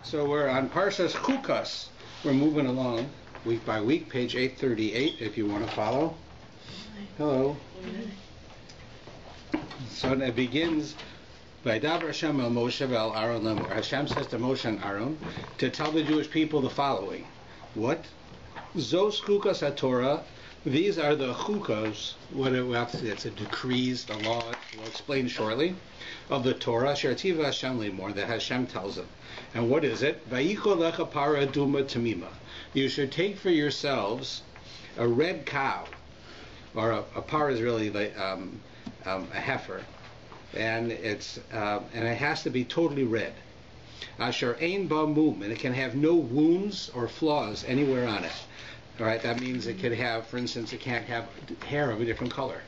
So we're on Parshas CHUKAT. We're moving along week by week, page 838, if you want to follow. Hello. So it begins by Davar Hashem el Moshe vel Aaron lemor. Hashem says to Moshe and Aaron to tell the Jewish people the following. What? Zos CHUKAS HaTorah. These are the chukas, it's a decrees, the law, we'll explain shortly, of the Torah, Shertiva Hashem lemor, that Hashem tells them. And what is it? Vayichol lecha para duma tamima. You should take for yourselves a red cow, or a par is really like a heifer, and it has to be totally red. Asher ein ba mum, and it can have no wounds or flaws anywhere on it. All right, that means it could have, for instance, it can't have hair of a different color.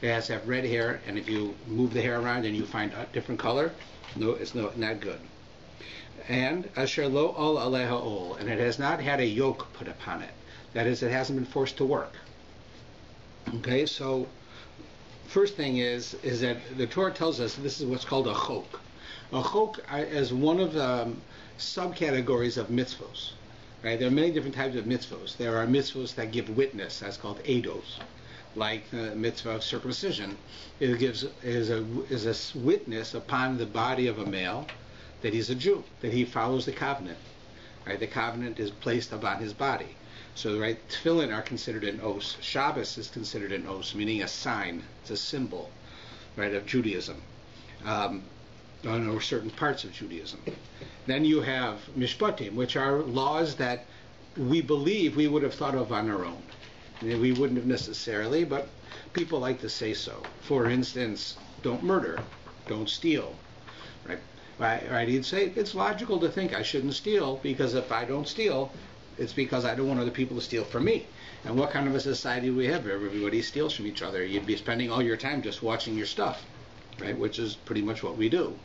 It has to have red hair, and if you move the hair around and you find a different color, no, it's not good. And asher lo ol aleha ol, and it has not had a yoke put upon it. That is, it hasn't been forced to work. Okay, so first thing is that the Torah tells us this is what's called a chok. A chok is one of the subcategories of mitzvos. Right? There are many different types of mitzvos. There are mitzvos that give witness. That's called eidos. Like the mitzvah of circumcision, it is a witness upon the body of a male that he's a Jew, that he follows the covenant. Right? The covenant is placed upon his body. So, right, tefillin are considered an os. Shabbos is considered an os, meaning a sign. It's a symbol, right, of Judaism. Or certain parts of Judaism. Then you have mishpatim, which are laws that we believe we would have thought of on our own. We wouldn't have necessarily, but people like to say so. For instance, don't murder, don't steal. Right? He'd say it's logical to think I shouldn't steal, because if I don't steal, it's because I don't want other people to steal from me. And what kind of a society do we have where everybody steals from each other? You'd be spending all your time just watching your stuff. Right, which is pretty much what we do,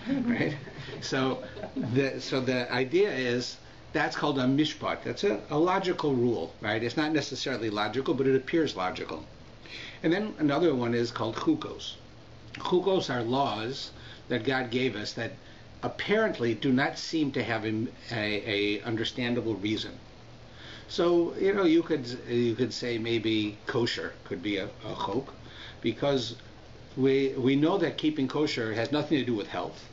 right? So the idea is that's called a mishpat. That's a logical rule, right? It's not necessarily logical, but it appears logical. And then another one is called chukos. Chukos are laws that God gave us that apparently do not seem to have a understandable reason. So you could say maybe kosher could be a chok, because we know that keeping kosher has nothing to do with health,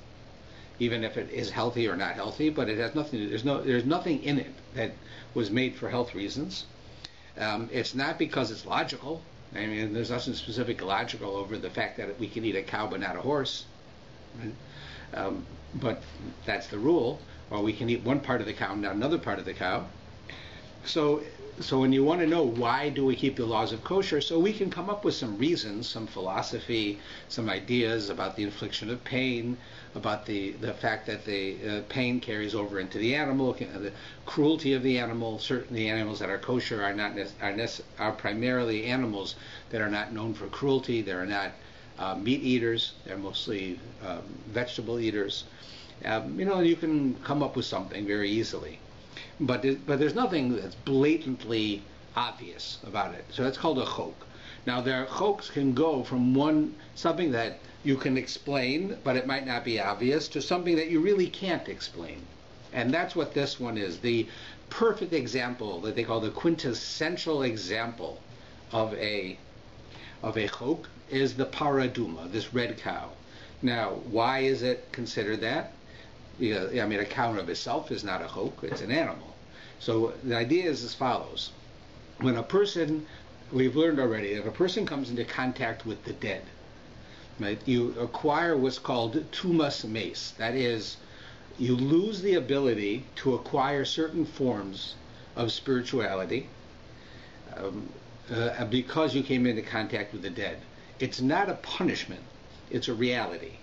even if it is healthy or not healthy, but it has nothing to do, there's nothing in it that was made for health reasons. It's not because it's logical. I mean, there's nothing specific logical over the fact that we can eat a cow but not a horse. Right? But that's the rule. Or we can eat one part of the cow and not another part of the cow. So when you want to know why do we keep the laws of kosher, so we can come up with some reasons, some philosophy, some ideas about the infliction of pain, about the fact that the pain carries over into the animal, the cruelty of the animal. Certainly animals that are kosher are primarily animals that are not known for cruelty. They are not meat eaters. They're mostly vegetable eaters. You can come up with something very easily. But there's nothing that's blatantly obvious about it. So that's called a chok. Now, their choks can go from something that you can explain, but it might not be obvious, to something that you really can't explain. And that's what this one is. The perfect example that they call the quintessential example of a chok is the paraduma, this red cow. Now, why is it considered that? I mean, a cow of itself is not a chok, it's an animal. So the idea is as follows. When a person, we've learned already, if a person comes into contact with the dead, right, you acquire what's called tumas mace. That is, you lose the ability to acquire certain forms of spirituality because you came into contact with the dead. It's not a punishment, it's a reality.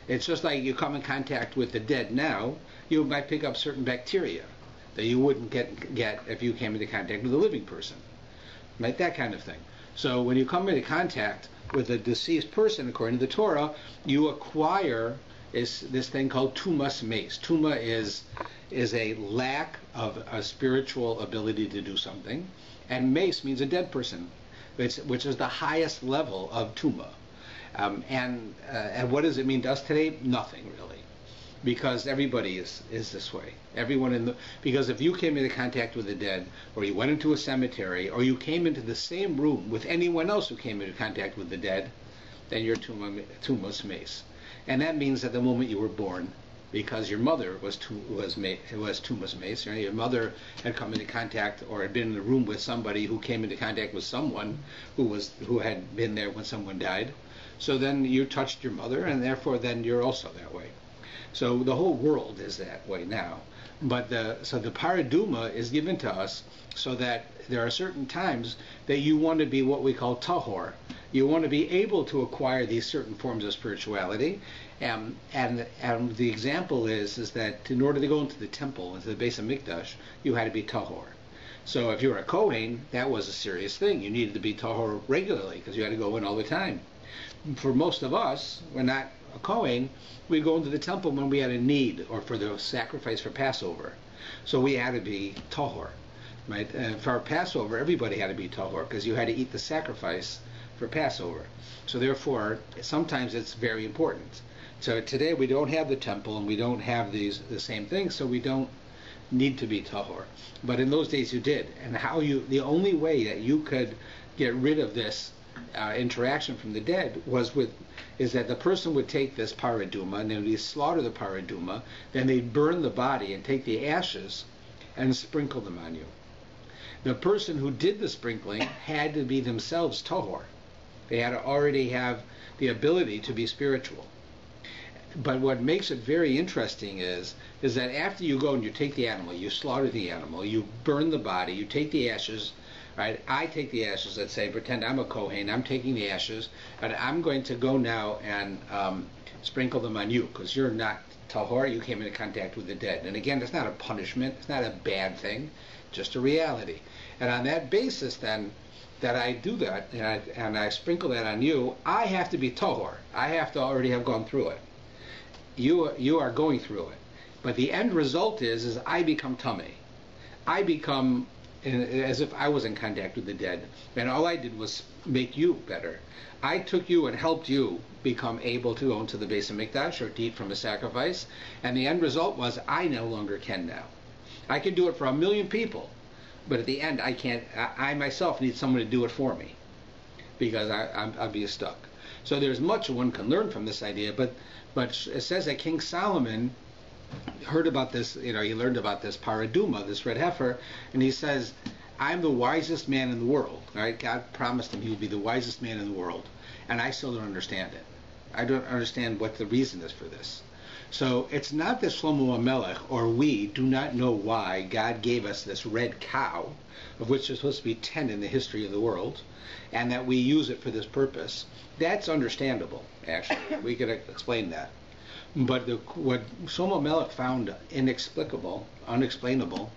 It's just like you come in contact with the dead now, you might pick up certain bacteria that you wouldn't get if you came into contact with a living person. Right? That kind of thing. So when you come into contact with a deceased person, according to the Torah, you acquire this thing called tumas mace. Tuma is a lack of a spiritual ability to do something, and mace means a dead person, which is the highest level of tuma. And what does it mean to us today? Nothing really. because everybody is this way. Because if you came into contact with the dead, or you went into a cemetery, or you came into the same room with anyone else who came into contact with the dead, then you're tumas mes. And that means at the moment you were born, because your mother was tumas mes, your mother had come into contact or had been in a room with somebody who came into contact with someone who had been there when someone died. So then you touched your mother, and therefore then you're also that way. So the whole world is that way now. But the paraduma is given to us so that there are certain times that you want to be what we call tahor. You want to be able to acquire these certain forms of spirituality. And the example is that in order to go into the temple, into the Beis HaMikdash, you had to be tahor. So if you were a Kohen, that was a serious thing. You needed to be tahor regularly because you had to go in all the time. For most of us, we're not a Kohen, we go into the temple when we had a need or for the sacrifice for Passover. So we had to be tahor. Right? For our Passover, everybody had to be tahor because you had to eat the sacrifice for Passover. So therefore, sometimes it's very important. So today we don't have the temple and we don't have the same things, so we don't need to be tahor. But in those days you did. And the only way that you could get rid of this interaction from the dead is that the person would take this paraduma and then they'd slaughter the paraduma, then they'd burn the body and take the ashes and sprinkle them on you. The person who did the sprinkling had to be themselves tahor. They had to already have the ability to be spiritual. But what makes it very interesting is that after you go and you take the animal, you slaughter the animal, you burn the body, you take the ashes, right? I take the ashes, let's say, pretend I'm a Kohen, I'm taking the ashes, and I'm going to go now and sprinkle them on you, because you're not tahor, you came into contact with the dead. And again, it's not a punishment, it's not a bad thing, just a reality. And on that basis then, that I do that, and I sprinkle that on you, I have to be tahor. I have to already have gone through it. You are going through it. But the end result is I become tamei. I become as if I was in contact with the dead. And all I did was make you better. I took you and helped you become able to go into the Beis HaMikdash or to eat from a sacrifice. And the end result was I no longer can now. I can do it for 1 million people. But at the end, I can't. I myself need someone to do it for me, because I'll be stuck. So there's much one can learn from this idea. But it says that King Solomon heard about this. He learned about this paraduma, this red heifer, and he says, "I'm the wisest man in the world." Right? God promised him he would be the wisest man in the world, and I still don't understand it. I don't understand what the reason is for this. So it's not that Shlomo HaMelech or we do not know why God gave us this red cow, of which there's supposed to be 10 in the history of the world, and that we use it for this purpose. That's understandable, actually. We could explain that. But what Shlomo HaMelech found inexplicable, unexplainable,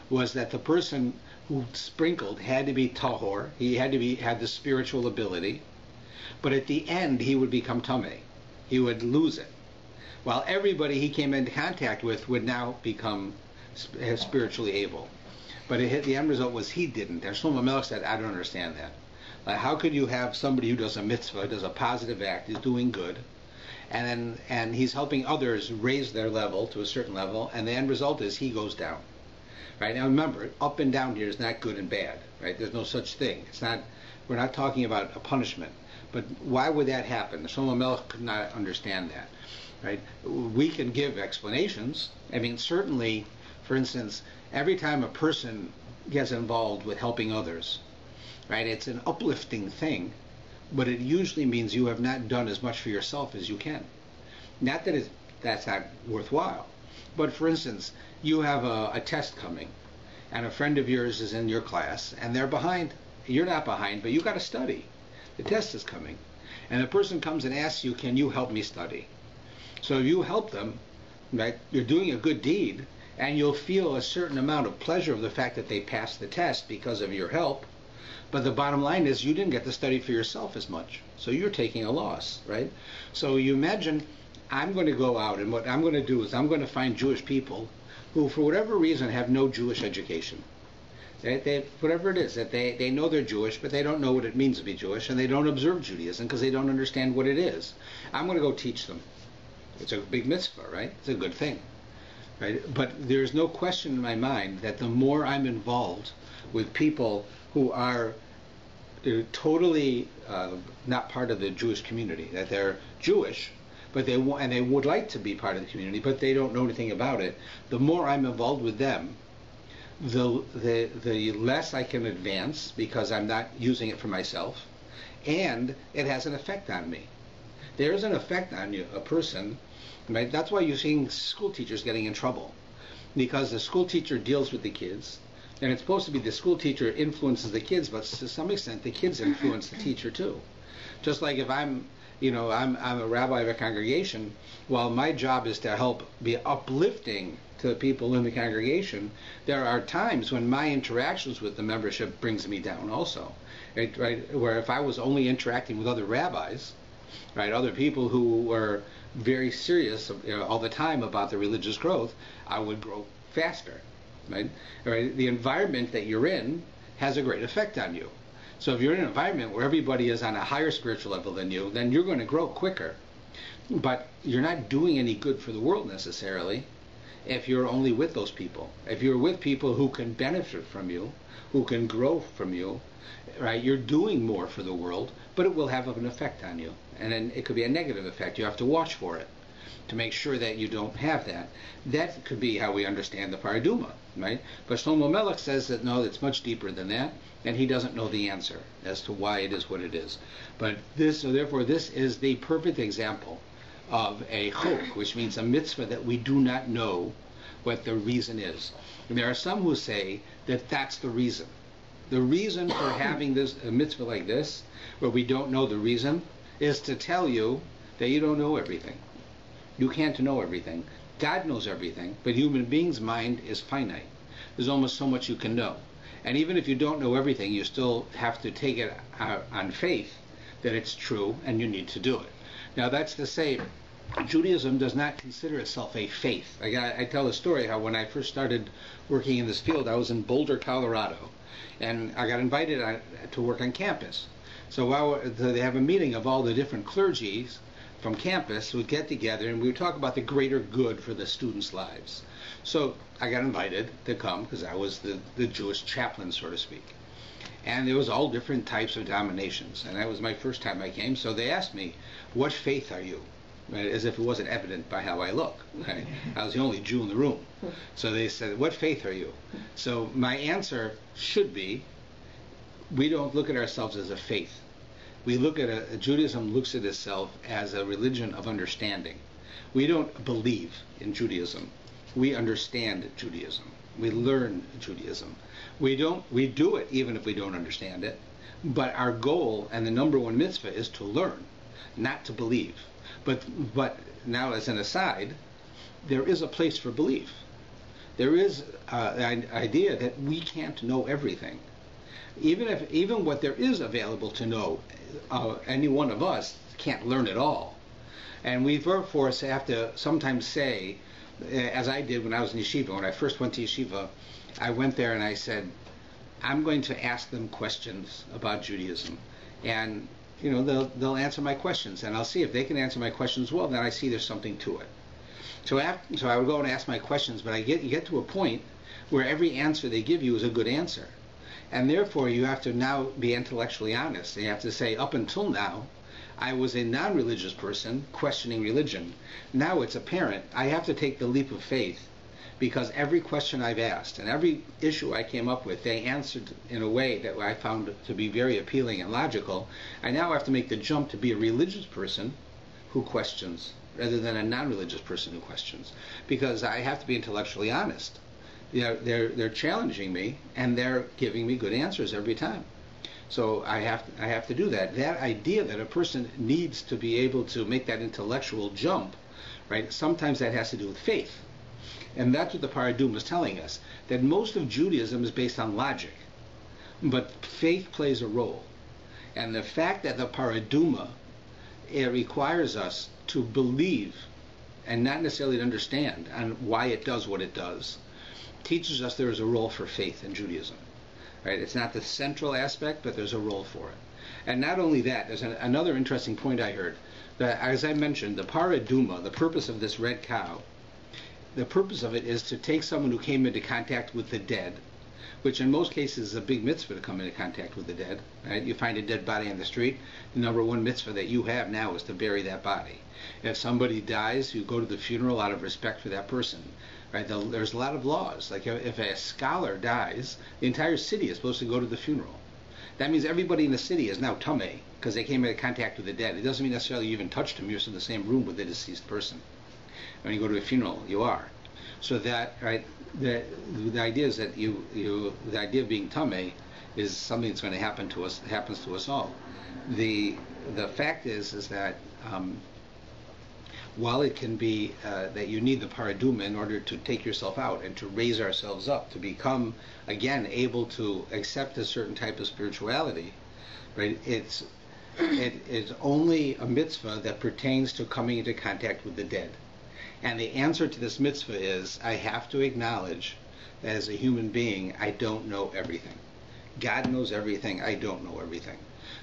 was that the person who sprinkled had to be tahor. He had to have the spiritual ability, but at the end he would become tamei. He would lose it. While everybody he came into contact with would now become spiritually able. But the end result was he didn't. And Shlomo HaMelech said, I don't understand that. Like, how could you have somebody who does a mitzvah, does a positive act, is doing good, and he's helping others raise their level to a certain level, and the end result is he goes down. Right? Now remember, up and down here is not good and bad. Right? There's no such thing. We're not talking about a punishment. But why would that happen? Shlomo HaMelech could not understand that. Right? We can give explanations. I mean, certainly, for instance, every time a person gets involved with helping others, right, it's an uplifting thing, but it usually means you have not done as much for yourself as you can. Not that that's not worthwhile, but for instance, you have a test coming, and a friend of yours is in your class, and they're behind. You're not behind, but you got to study. The test is coming, and the person comes and asks you, can you help me study? So you help them, right? You're doing a good deed, and you'll feel a certain amount of pleasure of the fact that they passed the test because of your help. But the bottom line is you didn't get to study for yourself as much. So you're taking a loss, right? So you imagine I'm going to go out, and what I'm going to do is I'm going to find Jewish people who, for whatever reason, have no Jewish education. Whatever it is, that they know they're Jewish, but they don't know what it means to be Jewish, and they don't observe Judaism because they don't understand what it is. I'm going to go teach them. It's a big mitzvah, right? It's a good thing, right? But there's no question in my mind that the more I'm involved with people who are totally not part of the Jewish community, that they're Jewish, but they would like to be part of the community, but they don't know anything about it. The more I'm involved with them, the less I can advance because I'm not using it for myself, and it has an effect on me. There is an effect on you, a person, right? That's why you're seeing school teachers getting in trouble, because the school teacher deals with the kids, and it's supposed to be the school teacher influences the kids, but to some extent the kids influence the teacher too. Just like if I'm a rabbi of a congregation, while my job is to help be uplifting to the people in the congregation, there are times when my interactions with the membership brings me down also, right? Where if I was only interacting with other rabbis, right, other people who were very serious all the time about their religious growth, I would grow faster, right? Right? The environment that you're in has a great effect on you. So if you're in an environment where everybody is on a higher spiritual level than you, then you're going to grow quicker. But you're not doing any good for the world necessarily if you're only with those people. If you're with people who can benefit from you, who can grow from you, right, you're doing more for the world, but it will have an effect on you. And then it could be a negative effect. You have to watch for it to make sure that you don't have that. That could be how we understand the paraduma, right? But Shlomo Melech says that no, it's much deeper than that, and he doesn't know the answer as to why it is what it is. But therefore, this is the perfect example of a chuk, which means a mitzvah that we do not know what the reason is. And there are some who say that that's the reason. The reason for having a mitzvah like this, where we don't know the reason, is to tell you that you don't know everything. You can't know everything. God knows everything, but human being's mind is finite. There's almost so much you can know. And even if you don't know everything, you still have to take it on faith that it's true, and you need to do it. Now that's to say, Judaism does not consider itself a faith. I tell a story how when I first started working in this field, I was in Boulder, Colorado, and I got invited to work on campus. So they have a meeting of all the different clergies from campus would get together, and we would talk about the greater good for the students' lives. So I got invited to come because I was the Jewish chaplain, so to speak. And there was all different types of denominations, and that was my first time I came. So they asked me, "What faith are you?" Right? As if it wasn't evident by how I look. Right? I was the only Jew in the room. So they said, "What faith are you?" So my answer should be, we don't look at ourselves as a faith. We look at Judaism looks at itself as a religion of understanding. We don't believe in Judaism. We understand Judaism. We learn Judaism. We do it even if we don't understand it. But our goal and the number one mitzvah is to learn, not to believe. But now, as an aside, there is a place for belief. There is an idea that we can't know everything. Even what there is available to know, any one of us can't learn it all. And we therefore have to sometimes say, as I did when I was in yeshiva, when I first went to yeshiva, I went there and I said, I'm going to ask them questions about Judaism. And they'll answer my questions, and I'll see if they can answer my questions well, then I see there's something to it. So I would go and ask my questions, but you get to a point where every answer they give you is a good answer. And therefore, you have to now be intellectually honest. You have to say, up until now, I was a non-religious person questioning religion. Now it's apparent I have to take the leap of faith, because every question I've asked and every issue I came up with, they answered in a way that I found to be very appealing and logical. I now have to make the jump to be a religious person who questions rather than a non-religious person who questions, because I have to be intellectually honest. They're challenging me, and they're giving me good answers every time. So I have to do that. That idea that a person needs to be able to make that intellectual jump, right? Sometimes that has to do with faith. And that's what the Paraduma is telling us, that most of Judaism is based on logic, but faith plays a role. And the fact that the Paraduma, it requires us to believe and not necessarily to understand on why it does what it does, teaches us there is a role for faith in Judaism. Right? It's not the central aspect, but there's a role for it. And not only that, there's another interesting point I heard. That, as I mentioned, the paraduma, the purpose of this red cow, the purpose of it is to take someone who came into contact with the dead, which in most cases is a big mitzvah to come into contact with the dead. Right? You find a dead body on the street, the number one mitzvah that you have now is to bury that body. If somebody dies, you go to the funeral out of respect for that person. Right? There's a lot of laws. Like if a scholar dies, the entire city is supposed to go to the funeral. That means everybody in the city is now tameh because they came into contact with the dead. It doesn't mean necessarily you even touched them. You're in the same room with the deceased person. When you go to a funeral, you are. So that, right, the idea is that the idea of being tameh is something that's going to happen to us. Happens to us all. The fact is that while it can be that you need the paraduma in order to take yourself out and to raise ourselves up, to become again able to accept a certain type of spirituality, right? It is only a mitzvah that pertains to coming into contact with the dead. And the answer to this mitzvah is, I have to acknowledge that as a human being, I don't know everything. God knows everything, I don't know everything.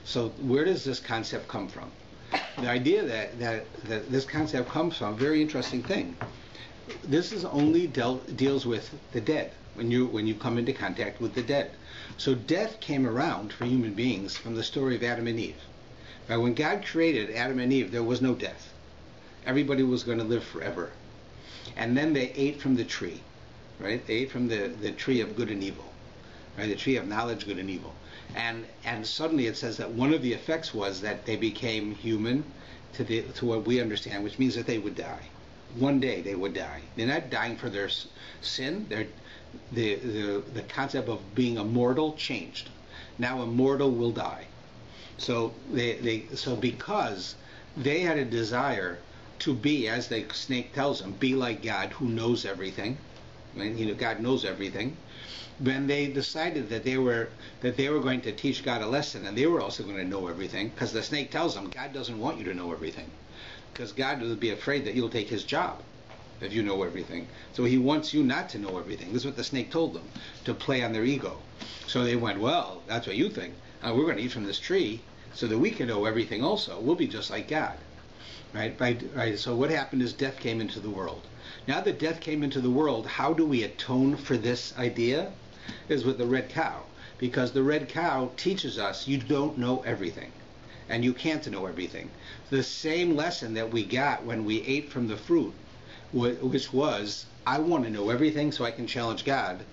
So where does this concept come from? The idea that this concept comes from, very interesting thing. This is only deals with the dead, when you come into contact with the dead. So death came around for human beings from the story of Adam and Eve. Right? When God created Adam and Eve, there was no death. Everybody was going to live forever. And then they ate from the tree, right? They ate from the tree of good and evil, right? The tree of knowledge, good and evil. And suddenly it says that one of the effects was that they became human to what we understand, which means that they would die. One day they would die. They're not dying for their sin. The concept of being immortal changed. Now a mortal will die. So so because they had a desire to be, as the snake tells them, be like God who knows everything. Right? God knows everything. When they decided that they were going to teach God a lesson, and they were also going to know everything, because the snake tells them God doesn't want you to know everything, because God will be afraid that you'll take his job if you know everything. So he wants you not to know everything. This is what the snake told them, to play on their ego. So they went, well, that's what you think. We're going to eat from this tree so that we can know everything also. We'll be just like God. Right? So what happened is death came into the world. Now that death came into the world, how do we atone for this idea? Is with the red cow. Because the red cow teaches us you don't know everything. And you can't know everything. The same lesson that we got when we ate from the fruit, which was, I want to know everything so I can challenge God,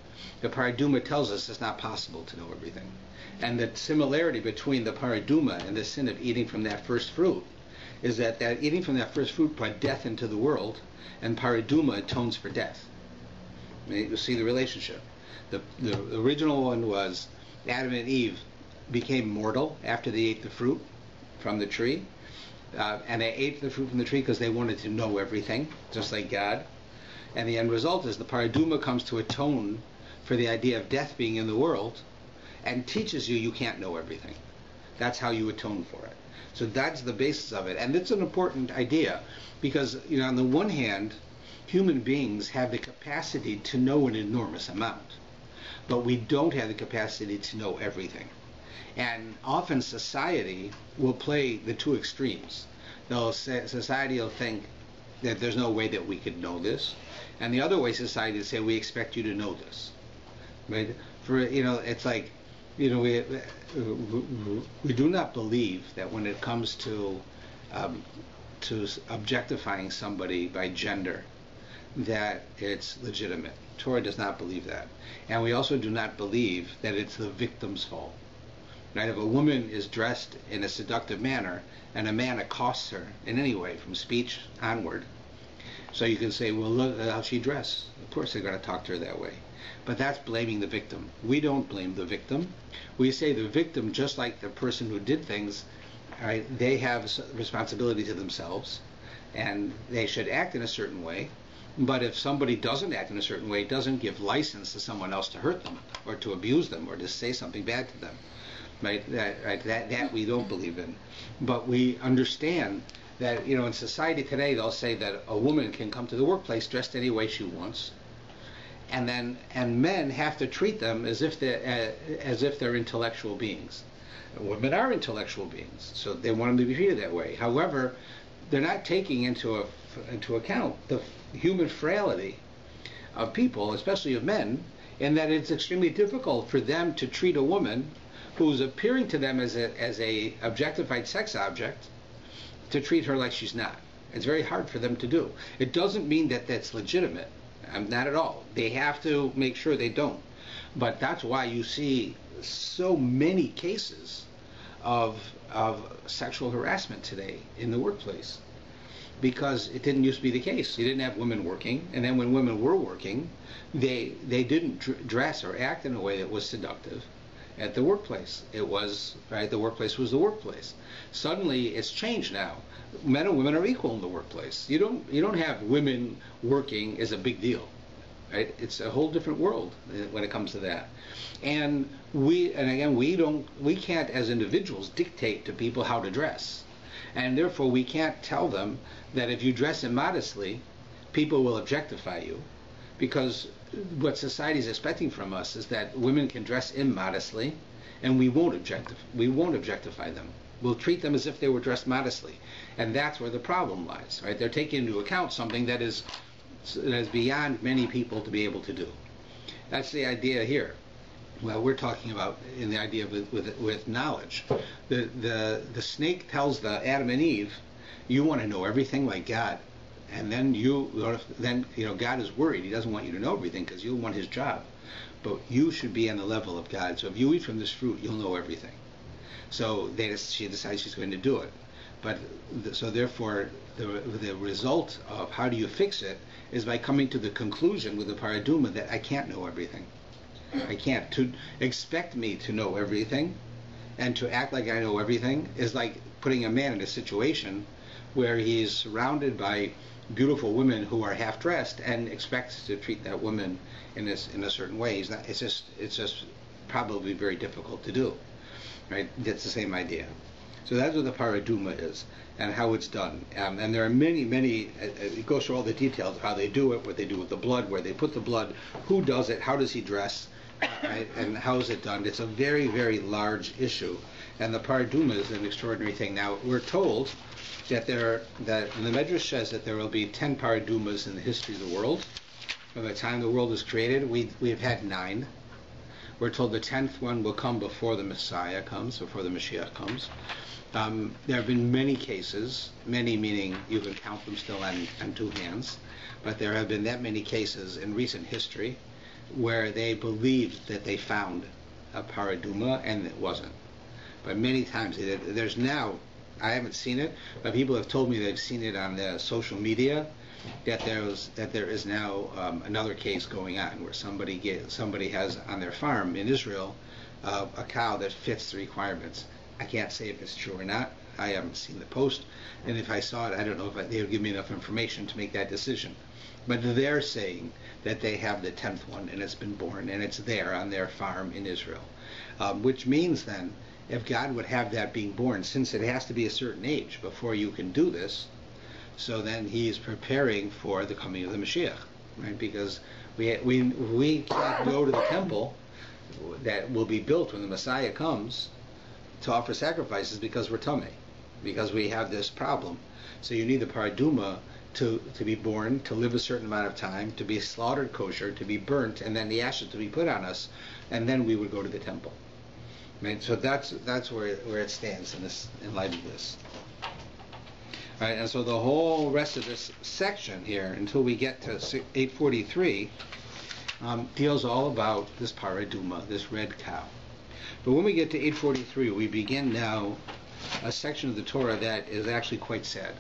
the paraduma tells us it's not possible to know everything. And the similarity between the paraduma and the sin of eating from that first fruit is that eating from that first fruit brought death into the world, and paraduma atones for death. You see the relationship. The original one was Adam and Eve became mortal after they ate the fruit from the tree, and they ate the fruit from the tree because they wanted to know everything, just like God. And the end result is the paraduma comes to atone for the idea of death being in the world, and teaches you can't know everything. That's how you atone for it. So that's the basis of it. And it's an important idea because, on the one hand, human beings have the capacity to know an enormous amount, but we don't have the capacity to know everything. And often society will play the two extremes. Society will think that there's no way that we could know this, and the other way society will say, we expect you to know this. Right? It's like, we do not believe that when it comes to objectifying somebody by gender, that it's legitimate. Torah does not believe that. And we also do not believe that it's the victim's fault. Right? If a woman is dressed in a seductive manner and a man accosts her in any way, from speech onward, so you can say, well, look how she dressed. Of course they're going to talk to her that way. But that's blaming the victim. We don't blame the victim. We say the victim, just like the person who did things, right, they have responsibility to themselves, and they should act in a certain way. But if somebody doesn't act in a certain way, it doesn't give license to someone else to hurt them, or to abuse them, or to say something bad to them. Right? That we don't believe in. But we understand that, in society today, they'll say that a woman can come to the workplace dressed any way she wants, and men have to treat them as if they're intellectual beings. Women are intellectual beings, so they want them to be treated that way. However, they're not taking into account the human frailty of people, especially of men, in that it's extremely difficult for them to treat a woman who's appearing to them as a objectified sex object, to treat her like she's not. It's very hard for them to do. It doesn't mean that that's legitimate. Not at all. They have to make sure they don't. But that's why you see so many cases of sexual harassment today in the workplace, because it didn't used to be the case. You didn't have women working, and then when women were working, they didn't dress or act in a way that was seductive at the workplace. It was, right, the workplace was the workplace. Suddenly it's changed now. Men and women are equal in the workplace. You don't have women working is a big deal, right? It's a whole different world when it comes to that. And we can't as individuals dictate to people how to dress. And therefore we can't tell them that if you dress immodestly, people will objectify you, because what society is expecting from us is that women can dress immodestly, and we won't objectify them. We'll treat them as if they were dressed modestly, and that's where the problem lies. Right? They're taking into account something that is beyond many people to be able to do. That's the idea here. Well, we're talking about in the idea with knowledge. The snake tells the Adam and Eve, you want to know everything like God, and then God is worried. He doesn't want you to know everything because you'll want his job, but you should be on the level of God. So if you eat from this fruit, you'll know everything. So she decides she's going to do it. But so therefore, the result of how do you fix it is by coming to the conclusion with the paraduma that I can't know everything. I can't. To expect me to know everything and to act like I know everything is like putting a man in a situation where he's surrounded by beautiful women who are half dressed and expects to treat that woman in a certain way. It's just probably very difficult to do. Right? That's the same idea. So that's what the paraduma is and how it's done. And there are many, it goes through all the details of how they do it, what they do with the blood, where they put the blood, who does it, how does he dress, right? And how is it done. It's a very, very large issue. And the paraduma is an extraordinary thing. Now, we're told that the Medrash says that there will be 10 paradumas in the history of the world. From the time the world was created, we've had 9. We're told the 10th one will come before the Messiah comes, before the Mashiach comes. There have been many cases, many meaning you can count them still on 2 hands, but there have been that many cases in recent history where they believed that they found a paraduma and it wasn't. But many times there's now, I haven't seen it, but people have told me they've seen it on the social media, that there is now another case going on where somebody has on their farm in Israel a cow that fits the requirements. I can't say if it's true or not. I haven't seen the post, and if I saw it, I don't know if they would give me enough information to make that decision. But they're saying that they have the 10th one, and it's been born, and it's there on their farm in Israel, which means then, if God would have that being born, since it has to be a certain age before you can do this, so then he is preparing for the coming of the Mashiach, right? Because we can't go to the temple that will be built when the Messiah comes to offer sacrifices because we're tummy, because we have this problem. So you need the paraduma to be born, to live a certain amount of time, to be slaughtered kosher, to be burnt, and then the ashes to be put on us, and then we would go to the temple. Right? So that's where it stands in light of this. Right, and so the whole rest of this section here, until we get to 843, deals all about this paraduma, this red cow. But when we get to 843, we begin now a section of the Torah that is actually quite sad.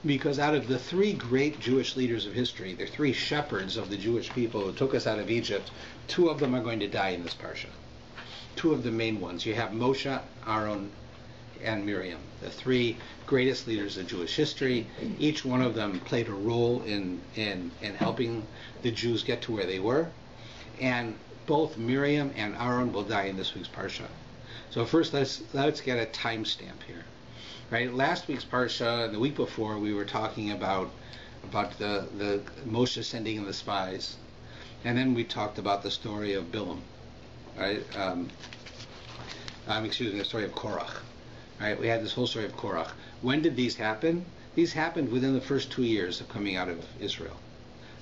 Because out of the 3 great Jewish leaders of history, the 3 shepherds of the Jewish people who took us out of Egypt, 2 of them are going to die in this parsha. 2 of the main ones. You have Moshe, Aaron, and Miriam, the 3 greatest leaders of Jewish history. Each one of them played a role in helping the Jews get to where they were. And both Miriam and Aaron will die in this week's parsha. So first, let's get a timestamp here. Right, last week's parsha, and the week before, we were talking about the Moshe sending in the spies, and then we talked about the story of Bilam. Right, The story of Korach. Right? We had this whole story of Korach. When did these happen? These happened within the first 2 years of coming out of Israel.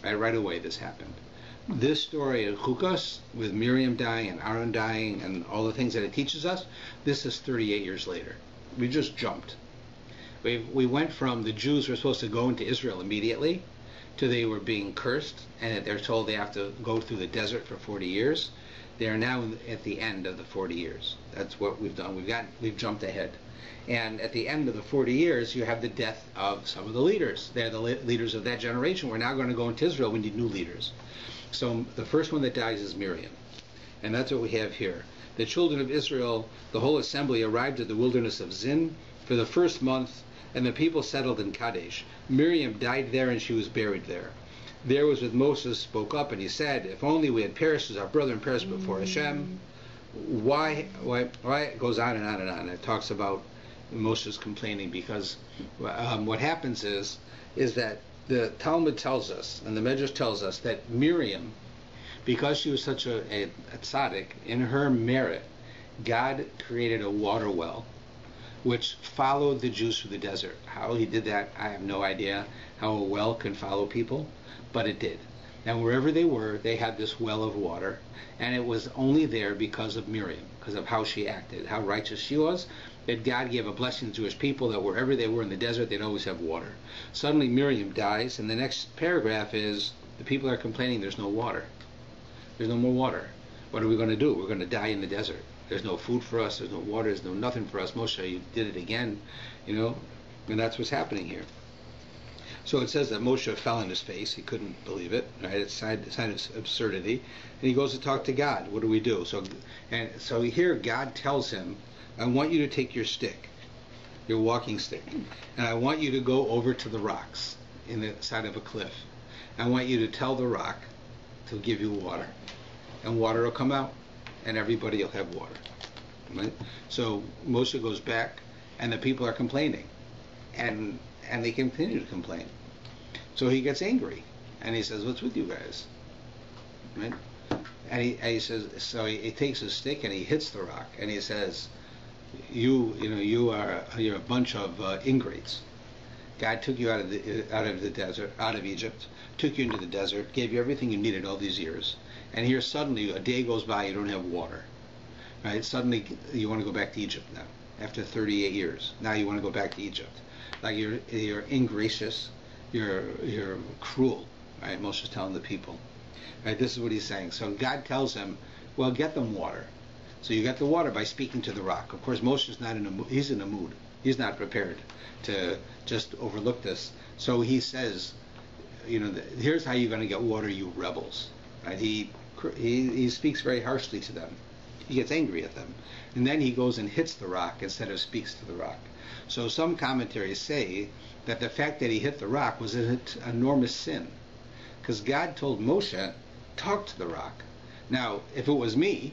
Right away this happened. This story of CHUKAT, with Miriam dying and Aaron dying and all the things that it teaches us, this is 38 years later. We just jumped. We went from the Jews were supposed to go into Israel immediately to they were being cursed and that they're told they have to go through the desert for 40 years. They are now at the end of the 40 years. That's what we've done. We've jumped ahead. And at the end of the 40 years, you have the death of some of the leaders. They're the leaders of that generation. We're now going to go into Israel. We need new leaders. So the first one that dies is Miriam. And that's what we have here. The children of Israel, the whole assembly, arrived at the wilderness of Zin for the first month, and the people settled in Kadesh. Miriam died there, and she was buried there. There was with Moses spoke up, and he said, if only we had perished as our brethren perished before Hashem. Why? It goes on and on and on. It talks about Moses complaining because what happens is that the Talmud tells us, and the Medrash tells us, that Miriam, because she was such a tzaddik, in her merit, God created a water well which followed the Jews through the desert. How he did that, I have no idea how a well can follow people, but it did. And wherever they were, they had this well of water, and it was only there because of Miriam, because of how she acted, how righteous she was, that God gave a blessing to Jewish people that wherever they were in the desert, they'd always have water. Suddenly Miriam dies, and the next paragraph is, the people are complaining there's no water. There's no more water. What are we going to do? We're going to die in the desert. There's no food for us, there's no water, there's no nothing for us. Moshe, you did it again, and that's what's happening here. So it says that Moshe fell on his face. He couldn't believe it. Right? It's a sign of absurdity. And he goes to talk to God. What do we do? So here God tells him, I want you to take your stick, your walking stick, and I want you to go over to the rocks in the side of a cliff. I want you to tell the rock to give you water. And water will come out, and everybody will have water. Right? So Moshe goes back, and the people are complaining. And they continue to complain. So he gets angry, and he says, what's with you guys? Right? And he says, so he takes his stick and he hits the rock, and he says, you're a bunch of ingrates. God took you out of the desert, out of Egypt, took you into the desert, gave you everything you needed all these years, and here suddenly a day goes by, you don't have water. Right? Suddenly you want to go back to Egypt now. After 38 years, now you want to go back to Egypt. Like you're ingracious, you're cruel. Right? Moshe's telling the people. Right? This is what he's saying. So God tells him, well, get them water. So you get the water by speaking to the rock. Of course, Moshe's not in a mood. He's in a mood. He's not prepared to just overlook this. So he says, here's how you're going to get water, you rebels. Right? He speaks very harshly to them. He gets angry at them. And then he goes and hits the rock instead of speaks to the rock. So some commentaries say that the fact that he hit the rock was an enormous sin. Because God told Moshe, talk to the rock. Now, if it was me,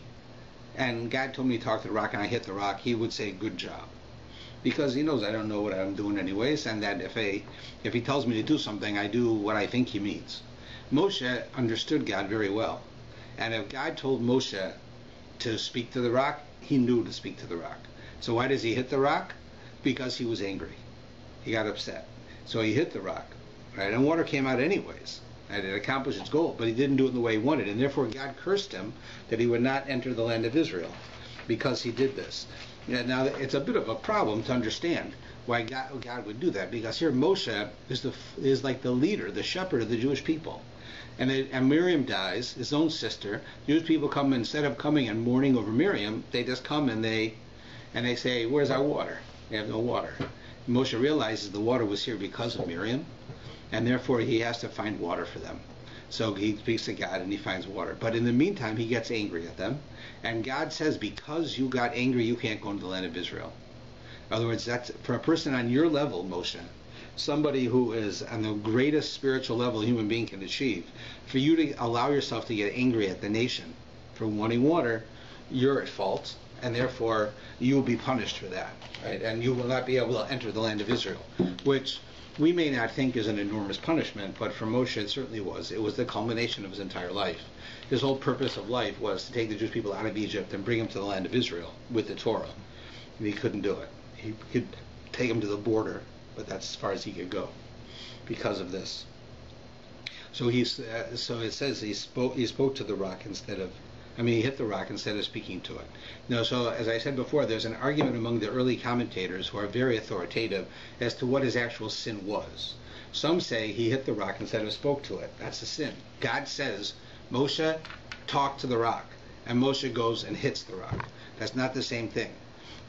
and God told me to talk to the rock and I hit the rock, he would say, good job. Because he knows I don't know what I'm doing anyways, and that if he tells me to do something, I do what I think he means. Moshe understood God very well. And if God told Moshe to speak to the rock, he knew to speak to the rock. So why does he hit the rock? Because he was angry. He got upset. So he hit the rock. Right? And water came out anyways. And it accomplished its goal, but he didn't do it in the way he wanted. And therefore God cursed him that he would not enter the land of Israel because he did this. Now it's a bit of a problem to understand why God would do that, because here Moshe is like the leader, the shepherd of the Jewish people. And Miriam dies, his own sister. Jewish people come, instead of coming and mourning over Miriam, they just come and they say, where's our water? We have no water. Moshe realizes the water was here because of Miriam, and therefore he has to find water for them. So he speaks to God and he finds water. But in the meantime, he gets angry at them, and God says, because you got angry, you can't go into the land of Israel. In other words, that's for a person on your level, Moshe, somebody who is on the greatest spiritual level a human being can achieve, for you to allow yourself to get angry at the nation for wanting water, you're at fault, and therefore you will be punished for that, right? And you will not be able to enter the land of Israel, which we may not think is an enormous punishment, but for Moshe it certainly was. It was the culmination of his entire life. His whole purpose of life was to take the Jewish people out of Egypt and bring them to the land of Israel with the Torah. And he couldn't do it. He could take them to the border, but that's as far as he could go because of this. So so it says he spoke to the rock he hit the rock instead of speaking to it. Now, so as I said before, there's an argument among the early commentators who are very authoritative as to what his actual sin was. Some say he hit the rock instead of spoke to it. That's a sin. God says, Moshe, talk to the rock, and Moshe goes and hits the rock. That's not the same thing,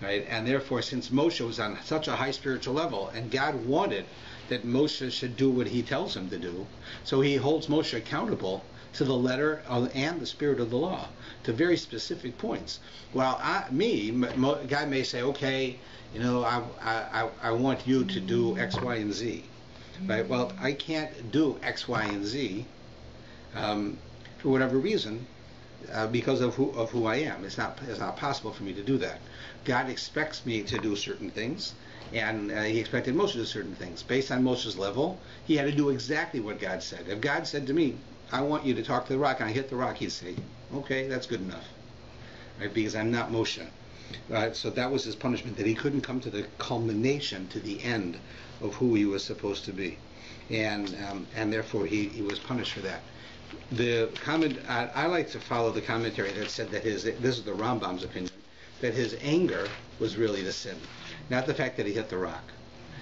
right? And therefore, since Moshe was on such a high spiritual level, and God wanted that Moshe should do what he tells him to do, so he holds Moshe accountable to the letter and the spirit of the law, to very specific points. While God may say, okay, I want you to do X, Y, and Z. Right? Well, I can't do X, Y, and Z for whatever reason because of who I am. It's not possible for me to do that. God expects me to do certain things, and he expected Moshe to do certain things. Based on Moshe's level, he had to do exactly what God said. If God said to me, I want you to talk to the rock, and I hit the rock, he'd say, okay, that's good enough, right? Because I'm not Moshe. So that was his punishment, that he couldn't come to the culmination, to the end of who he was supposed to be, and therefore he was punished for that. The comment I like to follow the commentary that said that this is the Rambam's opinion, that his anger was really the sin, not the fact that he hit the rock,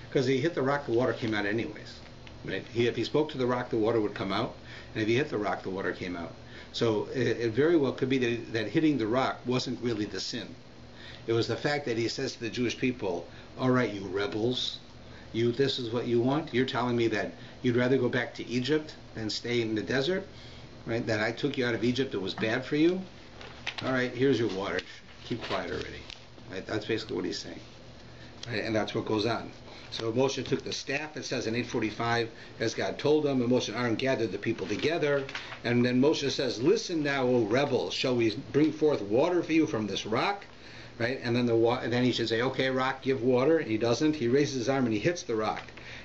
because he hit the rock, the water came out anyways. Right? If he spoke to the rock, the water would come out, and if he hit the rock, the water came out. So it very well could be that hitting the rock wasn't really the sin. It was the fact that he says to the Jewish people, all right, you rebels, this is what you want? You're telling me that you'd rather go back to Egypt than stay in the desert? Right? That I took you out of Egypt, it was bad for you? All right, here's your water. Keep quiet already. Right? That's basically what he's saying. Right? And that's what goes on. So Moshe took the staff, it says in 8:45, as God told him, and Moshe and Aaron gathered the people together, and then Moshe says, listen now, O rebels, shall we bring forth water for you from this rock? Right? And then he should say, okay, rock, give water, and he doesn't. He raises his arm and he hits the rock,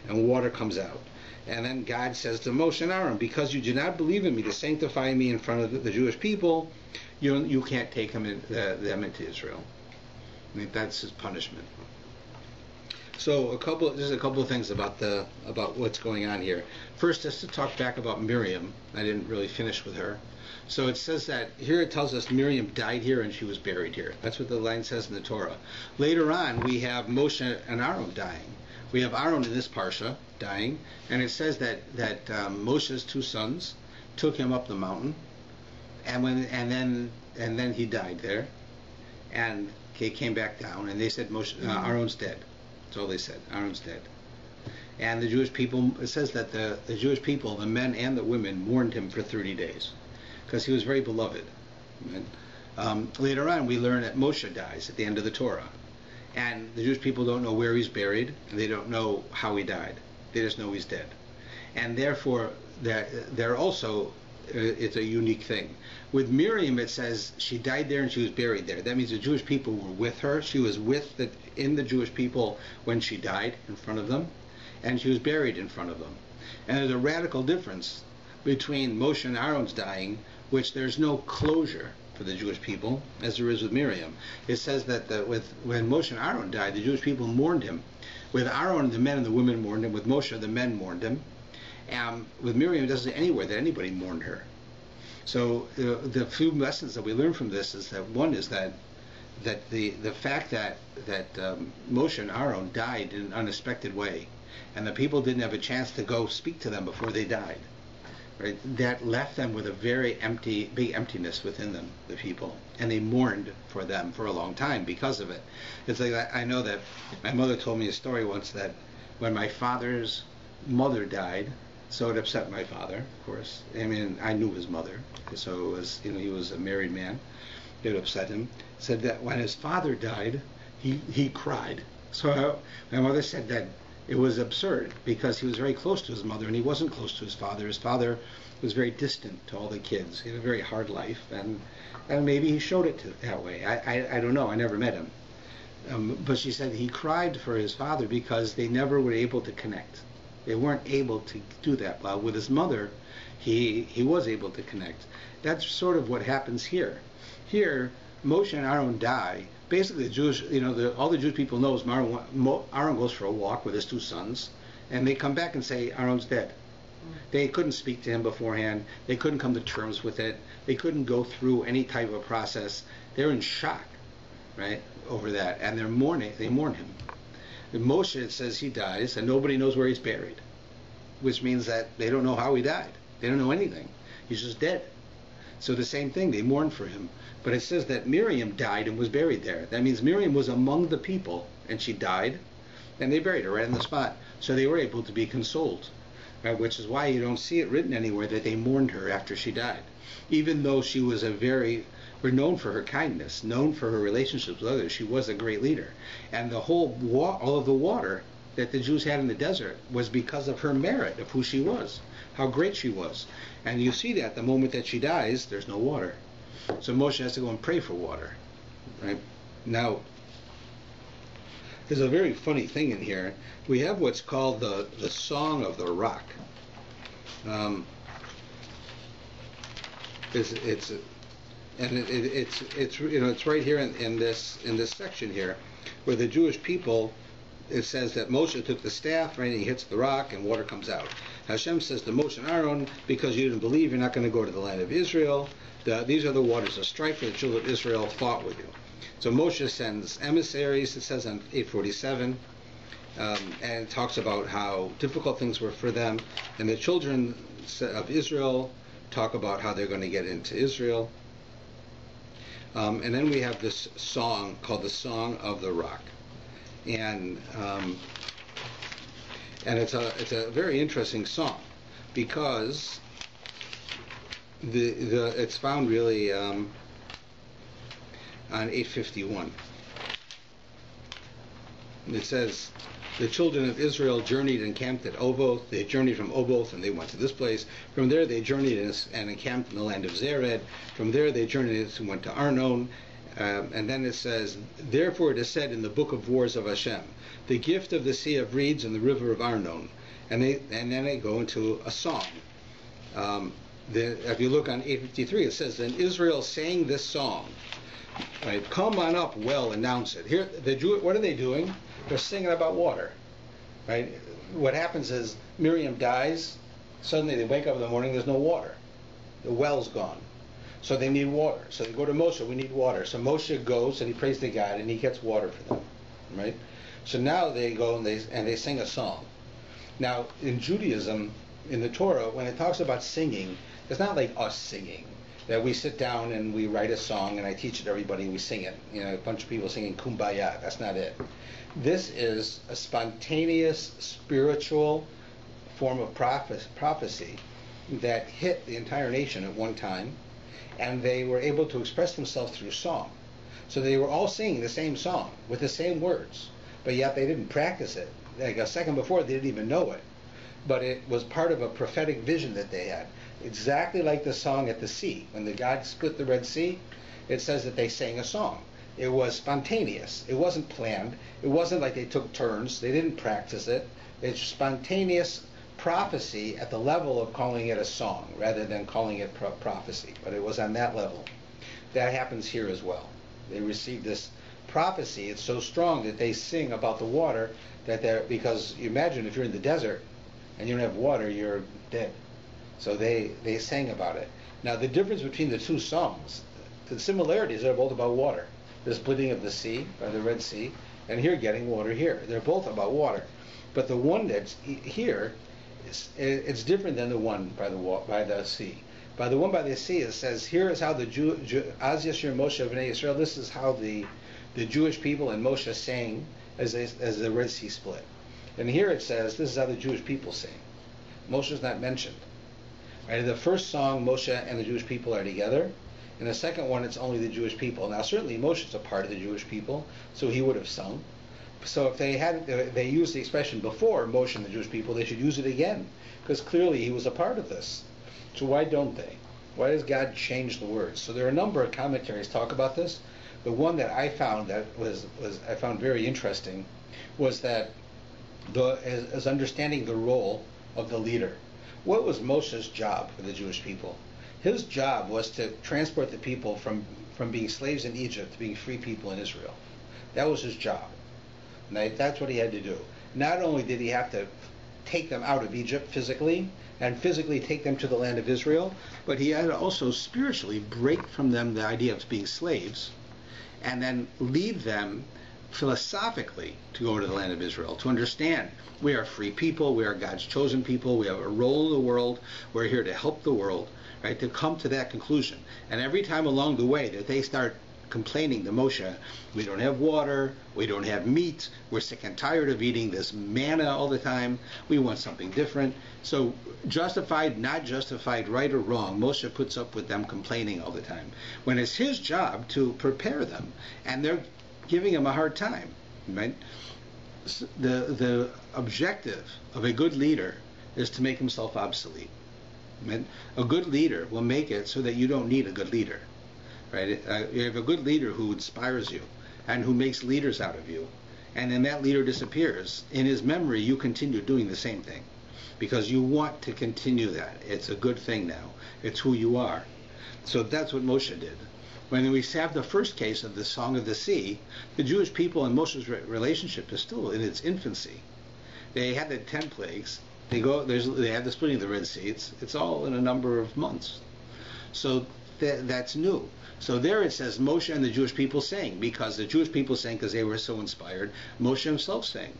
and water comes out. And then God says to Moshe and Aaron, because you do not believe in me to sanctify me in front of the Jewish people, you can't take them into Israel. I mean, that's his punishment. So just a couple of things about what's going on here. First, just to talk back about Miriam. I didn't really finish with her. So it says that here it tells us Miriam died here and she was buried here. That's what the line says in the Torah. Later on, we have Moshe and Aaron dying. We have Aaron in this parsha dying, and it says that Moshe's two sons took him up the mountain, and then he died there, and he came back down, and they said Aaron's dead. That's all they said. Aaron's dead. And the Jewish people, it says that the Jewish people, the men and the women, mourned him for 30 days because he was very beloved. Later on, we learn that Moshe dies at the end of the Torah. And the Jewish people don't know where he's buried, and they don't know how he died. They just know he's dead. And therefore, they're also, it's a unique thing. With Miriam, it says she died there and she was buried there. That means the Jewish people were with her. She was in the Jewish people when she died in front of them, and she was buried in front of them. And there's a radical difference between Moshe and Aaron's dying, which there's no closure for the Jewish people, as there is with Miriam. It says that when Moshe and Aaron died, the Jewish people mourned him. With Aaron, the men and the women mourned him. With Moshe, the men mourned him. With Miriam, it doesn't say anywhere that anybody mourned her. So the few lessons that we learn from this is that one is that the fact that Moshe and Aaron died in an unexpected way, and the people didn't have a chance to go speak to them before they died, right? That left them with a very big emptiness within them, the people, and they mourned for them for a long time because of it. It's like I know that my mother told me a story once that when my father's mother died, so it upset my father, of course. I mean, I knew his mother, so it was, he was a married man. It upset him. Said that when his father died, he cried. So my mother said that it was absurd because he was very close to his mother and he wasn't close to his father. His father was very distant to all the kids. He had a very hard life, and maybe he showed it that way. I don't know. I never met him. But she said he cried for his father because they never were able to connect. They weren't able to do that. Well, with his mother, he was able to connect. That's sort of what happens here. Here, Moshe and Aaron die. Basically, the Jewish, all the Jewish people know is Aaron goes for a walk with his two sons, and they come back and say Aaron's dead. They couldn't speak to him beforehand. They couldn't come to terms with it. They couldn't go through any type of a process. They're in shock, right, over that, and they're mourning. They mourn him. And Moshe, it says he dies, and nobody knows where he's buried, which means that they don't know how he died. They don't know anything. He's just dead. So the same thing, they mourn for him. But it says that Miriam died and was buried there. That means Miriam was among the people, and she died, and they buried her right on the spot. So they were able to be consoled, right? Which is why you don't see it written anywhere that they mourned her after she died. Even though she was known for her kindness, known for her relationships with others, she was a great leader. And all of the water that the Jews had in the desert was because of her merit, of who she was, how great she was. And you see that the moment that she dies, there's no water. So Moshe has to go and pray for water. Right? Now, there's a very funny thing in here. We have what's called the Song of the Rock. It's right here in this section here, where the Jewish people, it says that Moshe took the staff, right, and he hits the rock and water comes out. Hashem says to Moshe and Aaron, because you didn't believe, you're not going to go to the land of Israel. These are the waters of strife for the children of Israel fought with you. So Moshe sends emissaries, it says on 847, and talks about how difficult things were for them. And the children of Israel talk about how they're going to get into Israel. And then we have this song called the Song of the Rock. And it's a very interesting song, because it's found really on 851. It says, the children of Israel journeyed and camped at Oboth. They journeyed from Oboth and they went to this place. From there they journeyed and encamped in the land of Zered. From there they journeyed and went to Arnon. And then it says, therefore it is said in the book of wars of Hashem, the gift of the sea of reeds and the river of Arnon. And then they go into a song. If you look on 853, it says, then Israel sang this song. Right, come on up, well, announce it. Here, what are they doing? They're singing about water. Right? What happens is Miriam dies. Suddenly they wake up in the morning. There's no water. The well's gone. So they need water. So they go to Moshe. We need water. So Moshe goes and he prays to God and he gets water for them. Right? So now they go and they sing a song. Now in Judaism, in the Torah, when it talks about singing, it's not like us singing. That we sit down and we write a song and I teach it to everybody and we sing it. A bunch of people singing Kumbaya. That's not it. This is a spontaneous spiritual form of prophecy that hit the entire nation at one time, and they were able to express themselves through song. So they were all singing the same song with the same words, but yet they didn't practice it. Like a second before, they didn't even know it. But it was part of a prophetic vision that they had. Exactly like the song at the sea. When the God split the Red Sea, it says that they sang a song. It was spontaneous. It wasn't planned. It wasn't like they took turns. They didn't practice it. It's spontaneous prophecy at the level of calling it a song rather than calling it prophecy. But it was on that level. That happens here as well. They receive this prophecy. It's so strong that they sing about the water because you imagine if you're in the desert and you don't have water, you're dead. So they sang about it. Now the difference between the two songs, the similarities are both about water. The splitting of the sea by the Red Sea, and here getting water here. They're both about water. But the one that's here, it's different than the one by the sea. By the one by the sea, it says, here is how the Az Yashir Moshe B'nai Yisrael, this is how the Jewish people and Moshe sang as the Red Sea split. And here it says, this is how the Jewish people sing. Moshe is not mentioned. Right? In the first song, Moshe and the Jewish people are together. In the second one, it's only the Jewish people. Now, certainly Moshe is a part of the Jewish people, so he would have sung. So if they used the expression before Moshe and the Jewish people, they should use it again, because clearly he was a part of this. So why don't they? Why does God change the words? So there are a number of commentaries talk about this. The one that I found I found very interesting was that as understanding the role of the leader. What was Moshe's job for the Jewish people? His job was to transport the people from being slaves in Egypt to being free people in Israel. That was his job. And that's what he had to do. Not only did he have to take them out of Egypt physically, and physically take them to the land of Israel, but he had to also spiritually break from them the idea of being slaves, and then lead them philosophically to go to the land of Israel, to understand we are free people, we are God's chosen people, we have a role in the world, we're here to help the world, right, to come to that conclusion. And every time along the way that they start complaining to Moshe, we don't have water, we don't have meat, we're sick and tired of eating this manna all the time, we want something different. So justified, not justified, right or wrong, Moshe puts up with them complaining all the time, when it's his job to prepare them, and they're giving him a hard time, right? The objective of a good leader is to make himself obsolete. Right? A good leader will make it so that you don't need a good leader. Right? You have a good leader who inspires you and who makes leaders out of you, and then that leader disappears. In his memory, you continue doing the same thing because you want to continue that. It's a good thing now. It's who you are. So that's what Moshe did. When we have the first case of the Song of the Sea, the Jewish people and Moshe's relationship is still in its infancy. They had the 10 plagues. They have the splitting of the Red Sea. It's all in a number of months. So that's new. So there it says Moshe and the Jewish people sang, because the Jewish people sang because they were so inspired. Moshe himself sang,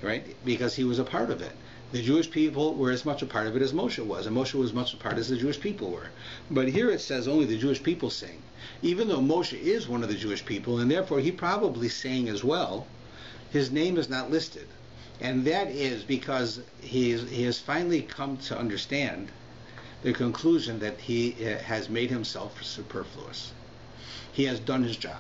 right? Because he was a part of it. The Jewish people were as much a part of it as Moshe was, and Moshe was as much a part as the Jewish people were. But here it says only the Jewish people sang. Even though Moshe is one of the Jewish people, and therefore he probably sang as well, his name is not listed. And that is because he has finally come to understand the conclusion that he has made himself superfluous. He has done his job.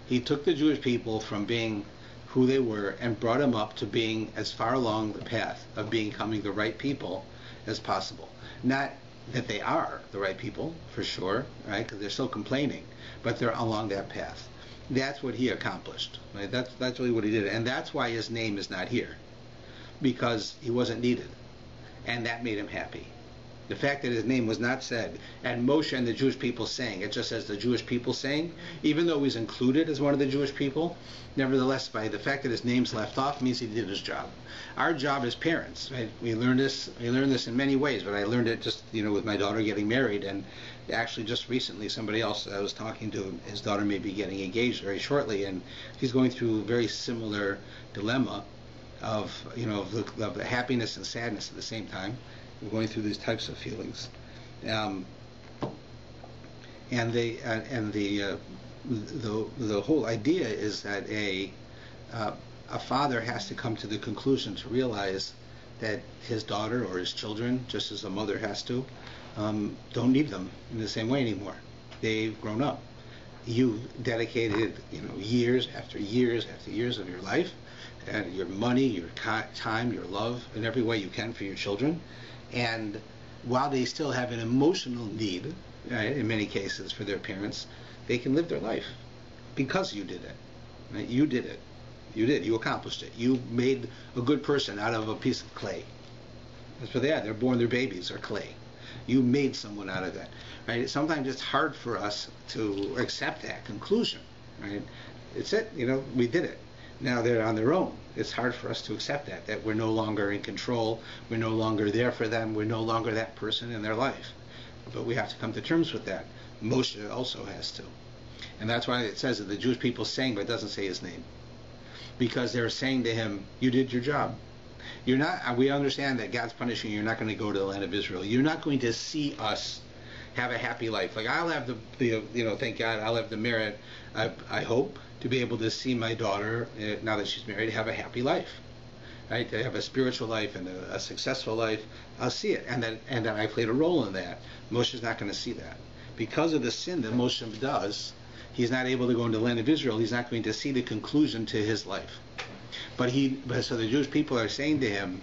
He took the Jewish people from being who they were and brought them up to being as far along the path of becoming the right people as possible. Not that they are the right people, for sure, right? Because they're still complaining, but they're along that path. That's what he accomplished. Right? That's really what he did, and that's why his name is not here, because he wasn't needed, and that made him happy. The fact that his name was not said, and Moshe and the Jewish people sang, it just says the Jewish people sang, even though he's included as one of the Jewish people, nevertheless, by the fact that his name's left off means he did his job. Our job as parents, right? We learn this in many ways, but I learned it just, with my daughter getting married, and actually just recently somebody else I was talking to, his daughter may be getting engaged very shortly, and he's going through a very similar dilemma of the happiness and sadness at the same time. We're going through these types of feelings, and the whole idea is that a father has to come to the conclusion to realize that his daughter or his children, just as a mother has to, don't need them in the same way anymore. They've grown up. You dedicated years after years after years of your life, and your money, your time, your love in every way you can for your children. And while they still have an emotional need, right, in many cases for their parents, they can live their life because you did it. Right? You did it. You accomplished it. You made a good person out of a piece of clay. That's what they are. They're born, their babies are clay. You made someone out of that. Right? Sometimes it's hard for us to accept that conclusion. Right? It's it. We did it. Now they're on their own. It's hard for us to accept that we're no longer in control, we're no longer there for them, we're no longer that person in their life. But we have to come to terms with that. Moshe also has to. And that's why it says that the Jewish people sang, but it doesn't say his name. Because they're saying to him, you did your job. You're not. We understand that God's punishing you, you're not going to go to the land of Israel. You're not going to see us have a happy life. Like I'll have thank God, I'll have the merit, I hope, to be able to see my daughter, now that she's married, have a happy life, right? To have a spiritual life and a successful life. I'll see it, and that I played a role in that. Moshe's not going to see that because of the sin that Moshe does. He's not able to go into the land of Israel. He's not going to see the conclusion to his life. But so the Jewish people are saying to him,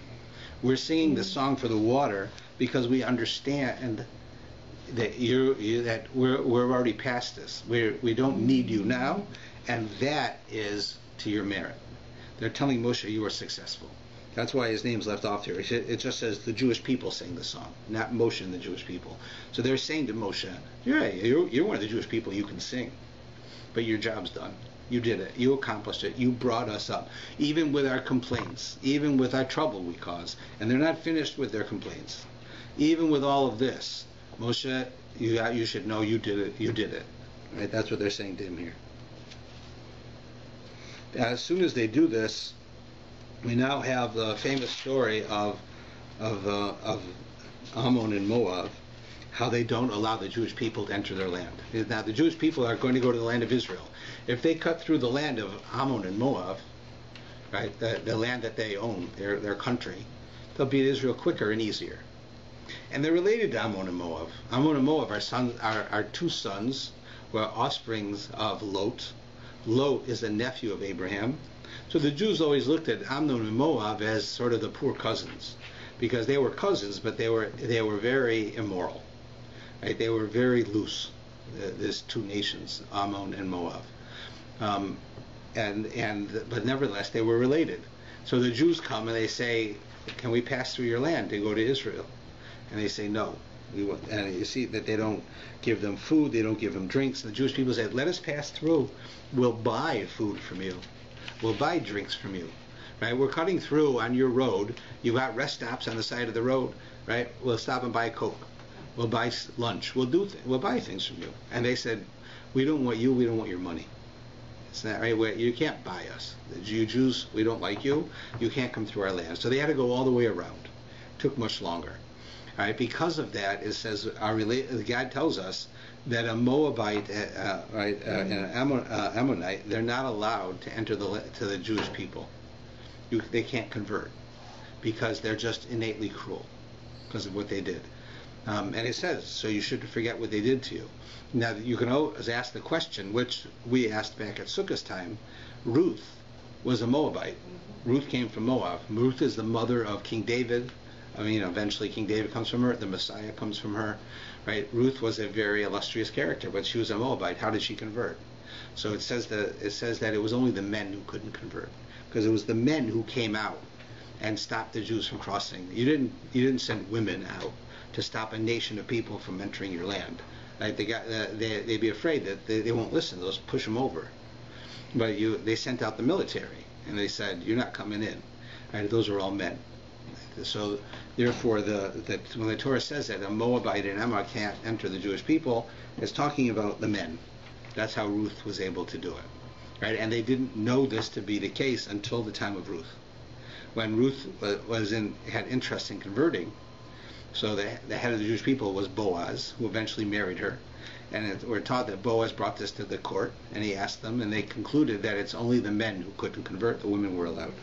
"We're singing the song for the water because we understand that we're already past this. We don't need you now." And that is to your merit. They're telling Moshe you are successful. That's why his name's left off here. It just says the Jewish people sang the song, not Moshe and the Jewish people. So they're saying to Moshe, yeah, you're one of the Jewish people, you can sing, but your job's done. You did it. You accomplished it. You brought us up, even with our complaints, even with our trouble we cause. And they're not finished with their complaints. Even with all of this, Moshe, you should know you did it. You did it. Right? That's what they're saying to him here. As soon as they do this, we now have the famous story of Ammon and Moab, how they don't allow the Jewish people to enter their land. Now, the Jewish people are going to go to the land of Israel. If they cut through the land of Ammon and Moab, right, the land that they own, their country, they'll be in Israel quicker and easier. And they're related to Ammon and Moab. Ammon and Moab are two sons, who are offsprings of Lot. Lot is a nephew of Abraham. So the Jews always looked at Ammon and Moab as sort of the poor cousins, because they were cousins, but they were very immoral. Right? They were very loose. These two nations, Ammon and Moab, but nevertheless they were related. So the Jews come and they say, "Can we pass through your land to go to Israel?" And they say, "No." And you see that they don't give them food, they don't give them drinks. And the Jewish people said, "Let us pass through. We'll buy food from you. We'll buy drinks from you. Right? We're cutting through on your road. You've got rest stops on the side of the road. Right? We'll stop and buy Coke. We'll buy lunch. We'll buy things from you." And they said, "We don't want you. We don't want your money. It's not right. You can't buy us. You Jews, we don't like you. You can't come through our land." So they had to go all the way around. It took much longer. All right. Because of that, it says God tells us that a Moabite, and an Ammonite, they're not allowed to enter to the Jewish people. They can't convert because they're just innately cruel because of what they did. And it says, so you shouldn't forget what they did to you. Now, you can always ask the question, which we asked back at Sukkot's time. Ruth was a Moabite. Ruth came from Moab. Ruth is the mother of King David. Eventually King David comes from her. The Messiah comes from her. Right? Ruth was a very illustrious character, but she was a Moabite. How did she convert? So it says that it was only the men who couldn't convert, because it was the men who came out and stopped the Jews from crossing. You didn't send women out to stop a nation of people from entering your land. Right? They'd be afraid that they won't listen. They'll just push them over. But they sent out the military, and they said, "You're not coming in." Right? Those are all men. So therefore, when the Torah says that a Moabite and Ammon can't enter the Jewish people, it's talking about the men. That's how Ruth was able to do it. Right? And they didn't know this to be the case until the time of Ruth. When Ruth had interest in converting, so the head of the Jewish people was Boaz, who eventually married her. And we're taught that Boaz brought this to the court, and he asked them, and they concluded that it's only the men who couldn't convert, the women were allowed.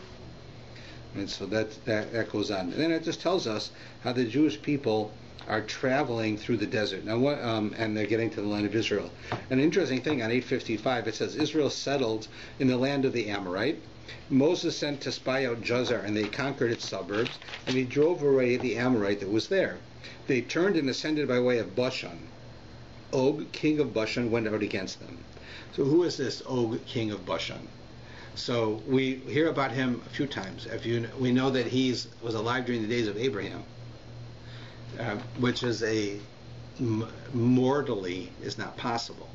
And so that goes on. And then it just tells us how the Jewish people are traveling through the desert. Now, and they're getting to the land of Israel. An interesting thing on 855, it says, Israel settled in the land of the Amorite. Moses sent to spy out Jazar, and they conquered its suburbs, and he drove away the Amorite that was there. They turned and ascended by way of Bashan. Og, king of Bashan, went out against them. So who is this Og, king of Bashan? So we hear about him a few times. We know that he was alive during the days of Abraham, which is mortally is not possible.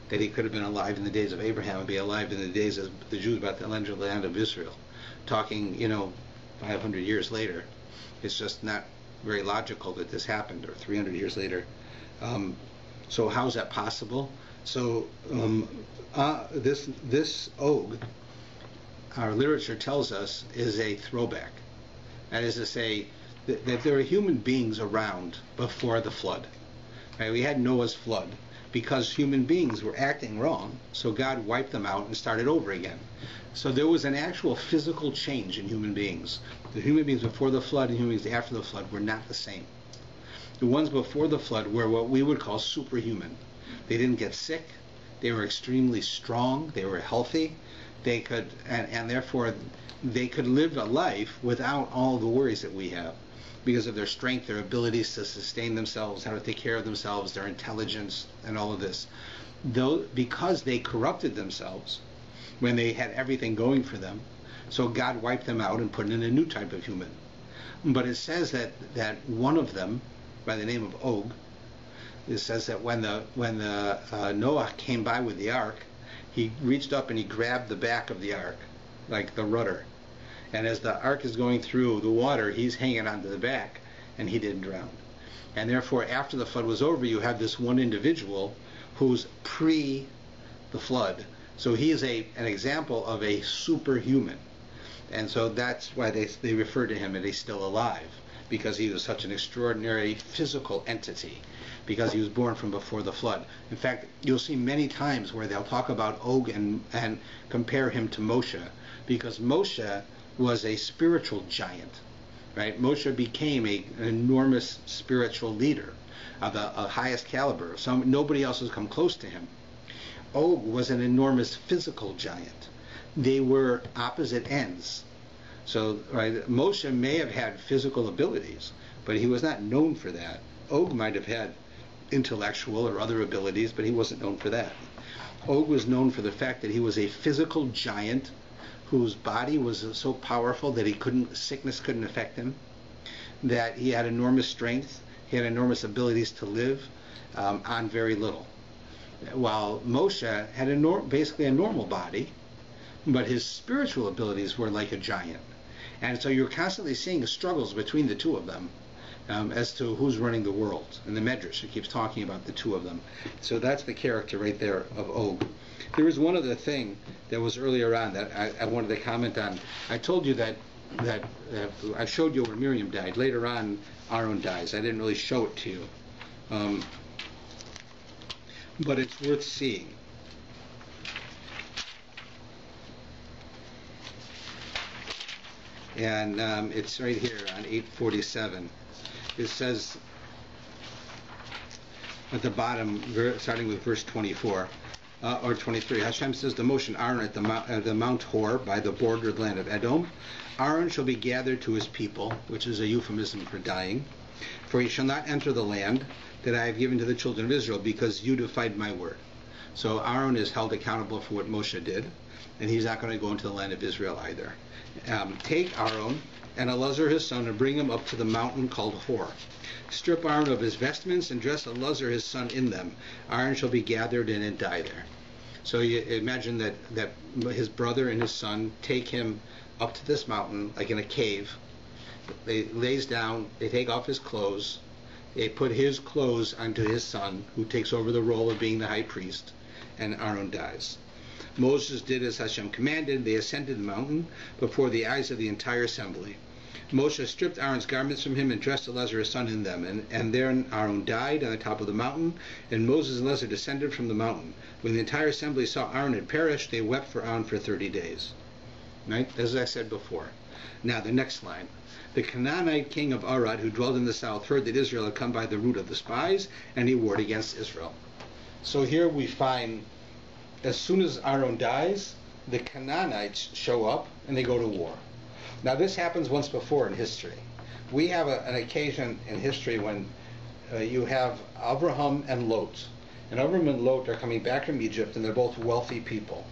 That he could have been alive in the days of Abraham and be alive in the days of the Jews about the land of Israel. Talking, 500 years later, it's just not very logical that this happened, or 300 years later. So how is that possible? So this Og, our literature tells us, is a throwback. That is to say that there are human beings around before the flood. Right? We had Noah's flood because human beings were acting wrong, so God wiped them out and started over again. So there was an actual physical change in human beings. The human beings before the flood and human beings after the flood were not the same. The ones before the flood were what we would call superhuman. They didn't get sick. They were extremely strong. They were healthy. They could, and therefore, they could live a life without all the worries that we have, because of their strength, their abilities to sustain themselves, how to take care of themselves, their intelligence, and all of this. Because they corrupted themselves when they had everything going for them, So God wiped them out and put in a new type of human. But it says that one of them, by the name of Og, it says that when Noah came by with the ark, he reached up and he grabbed the back of the ark, like the rudder. And as the ark is going through the water, he's hanging onto the back, and he didn't drown. And therefore, after the flood was over, you have this one individual who's pre the flood. So he is an example of a superhuman. And so that's why they refer to him as he's still alive, because he was such an extraordinary physical entity, because he was born from before the flood. In fact, you'll see many times where they'll talk about Og and compare him to Moshe, because Moshe was a spiritual giant, right? Moshe became an enormous spiritual leader of the highest caliber. Nobody else has come close to him. Og was an enormous physical giant. They were opposite ends. So, right, Moshe may have had physical abilities, but he was not known for that. Og might have had intellectual or other abilities, but he wasn't known for that. Og was known for the fact that he was a physical giant whose body was so powerful that sickness couldn't affect him, that he had enormous strength, he had enormous abilities to live on very little. While Moshe had basically a normal body, but his spiritual abilities were like a giant. And so you're constantly seeing struggles between the two of them as to who's running the world. In the Medrash, it keeps talking about the two of them. So that's the character right there of Og. There was one other thing that was earlier on that I wanted to comment on. I told you that I showed you where Miriam died. Later on, Aaron dies. I didn't really show it to you. But it's worth seeing. And it's right here on 847. It says at the bottom, starting with verse 24 or 23, Hashem says to Moshe and Aaron at the Mount Hor by the bordered land of Edom, Aaron shall be gathered to his people, which is a euphemism for dying, for he shall not enter the land that I have given to the children of Israel, because you defied my word. So Aaron is held accountable for what Moshe did, and he's not going to go into the land of Israel either. Take Aaron and Elazar his son and bring him up to the mountain called Hor. Strip Aaron of his vestments and dress Elazar his son in them. Aaron shall be gathered in and die there. So you imagine that his brother and his son take him up to this mountain, like in a cave. They lays down, they take off his clothes, they put his clothes onto his son, who takes over the role of being the high priest, and Aaron dies. Moses did as Hashem commanded. They ascended the mountain before the eyes of the entire assembly. Moshe stripped Aaron's garments from him and dressed Elazar his son in them. And there Aaron died on the top of the mountain, and Moses and Elazar descended from the mountain. When the entire assembly saw Aaron had perished, they wept for Aaron for 30 days. Right? As I said before. Now the next line. The Canaanite king of Arad, who dwelled in the south, heard that Israel had come by the route of the spies, and he warred against Israel. So here we find, as soon as Aaron dies, the Canaanites show up and they go to war. Now this happens once before in history. We have an occasion in history when you have Abraham and Lot. And Abraham and Lot are coming back from Egypt, and they're both wealthy people.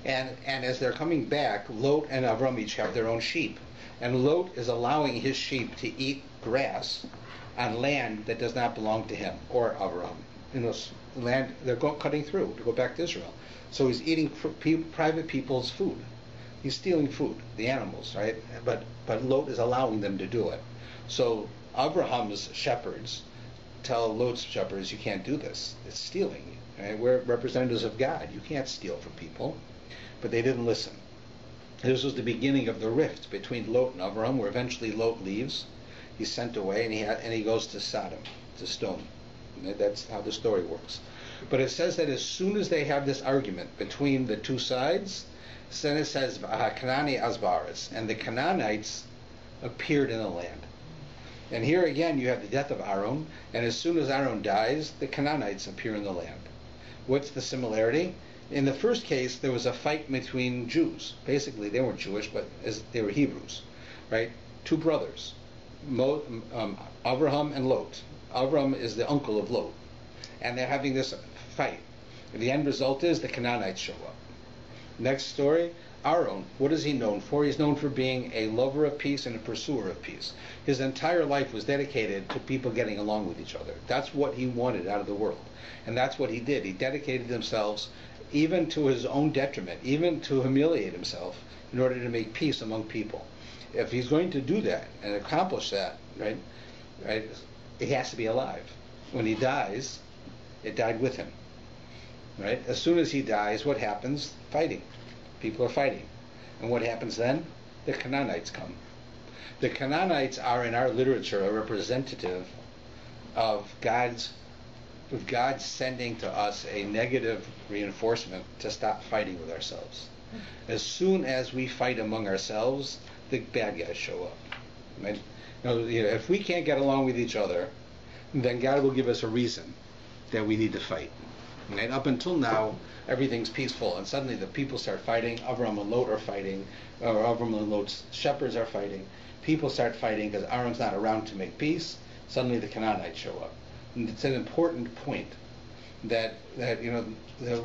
And as they're coming back, Lot and Abraham each have their own sheep. And Lot is allowing his sheep to eat grass on land that does not belong to him or Abraham. In this land they're cutting through to go back to Israel. So he's eating private people's food. He's stealing food, the animals, right? But Lot is allowing them to do it. So Abraham's shepherds tell Lot's shepherds, you can't do this. It's stealing. Right? We're representatives of God. You can't steal from people. But they didn't listen. This was the beginning of the rift between Lot and Abraham, where eventually Lot leaves. He's sent away, and he goes to Sodom, to stone. That's how the story works. But it says that as soon as they have this argument between the two sides, then it says, Kanani Asbaris, and the Canaanites appeared in the land. And here again you have the death of Aaron, and as soon as Aaron dies, the Canaanites appear in the land. What's the similarity? In the first case, there was a fight between Jews. Basically, they weren't Jewish, but they were Hebrews, right? Two brothers, Abraham and Lot. Abraham is the uncle of Lot. And they're having this fight. The end result is the Canaanites show up. Next story, Aaron, what is he known for? He's known for being a lover of peace and a pursuer of peace. His entire life was dedicated to people getting along with each other. That's what he wanted out of the world. And that's what he did. He dedicated themselves even to his own detriment, even to humiliate himself in order to make peace among people. If he's going to do that and accomplish that, right, he has to be alive. When he dies, it died with him. Right? As soon as he dies, what happens? Fighting. People are fighting. And what happens then? The Canaanites come. The Canaanites are, in our literature, a representative of God's sending to us a negative reinforcement to stop fighting with ourselves. As soon as we fight among ourselves, the bad guys show up. Right? If we can't get along with each other, then God will give us a reason that we need to fight. Right? Up until now, everything's peaceful, and suddenly the people start fighting. Avram and Lot are fighting, or Avram and Lot's shepherds are fighting. People start fighting because Aaron's not around to make peace. Suddenly the Canaanites show up. And it's an important point that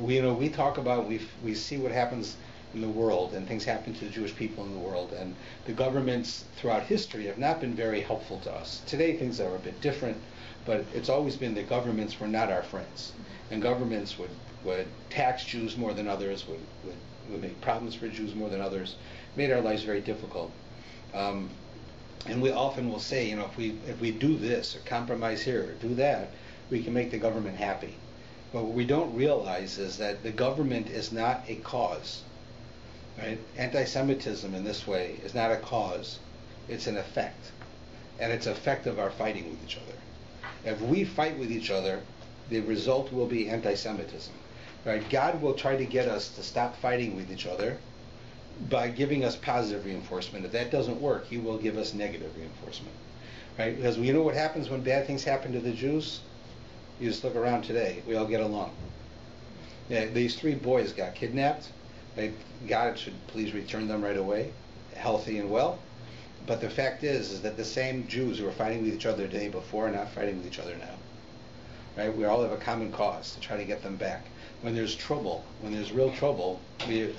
we talk about. We see what happens in the world, and things happen to the Jewish people in the world, and the governments throughout history have not been very helpful to us. Today things are a bit different, but it's always been that governments were not our friends, and governments would tax Jews more than others, would make problems for Jews more than others, made our lives very difficult. And we often will say, if we do this or compromise here or do that, we can make the government happy. But what we don't realize is that the government is not a cause. Right? Anti-Semitism in this way is not a cause, it's an effect. And it's an effect of our fighting with each other. If we fight with each other, the result will be anti-Semitism. Right? God will try to get us to stop fighting with each other by giving us positive reinforcement. If that doesn't work, he will give us negative reinforcement. Right? Because we know what happens when bad things happen to the Jews? You just look around today, we all get along. Yeah, these 3 boys got kidnapped. God should please return them right away, healthy and well. But the fact is that the same Jews who were fighting with each other the day before are not fighting with each other now. Right? We all have a common cause to try to get them back. When there's trouble, when there's real trouble,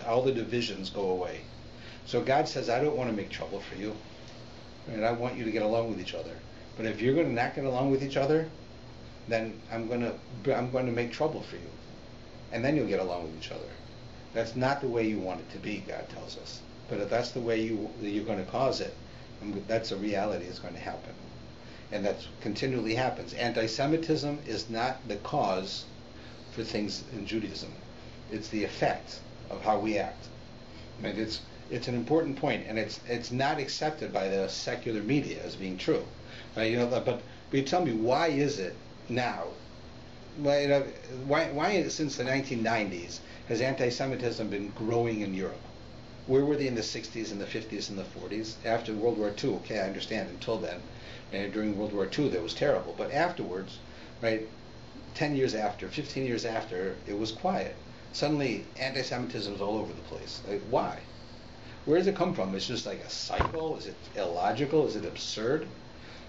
all the divisions go away. So God says, I don't want to make trouble for you. Right? I want you to get along with each other. But if you're going to not get along with each other, then I'm going to make trouble for you. And then you'll get along with each other. That's not the way you want it to be, God tells us. But if that's the way you're going to cause it, that's a reality that's going to happen. And that continually happens. Anti-Semitism is not the cause for things in Judaism. It's the effect of how we act. I mean, it's an important point, and it's not accepted by the secular media as being true. But you tell me, why is it now? Why since the 1990s has anti-Semitism been growing in Europe? Where were they in the 60s and the 50s and the 40s? After World War II, okay, I understand, until then. And during World War II, that was terrible. But afterwards, right, 10 years after, 15 years after, it was quiet. Suddenly, anti-Semitism is all over the place. Like, why? Where does it come from? It's just like a cycle? Is it illogical? Is it absurd?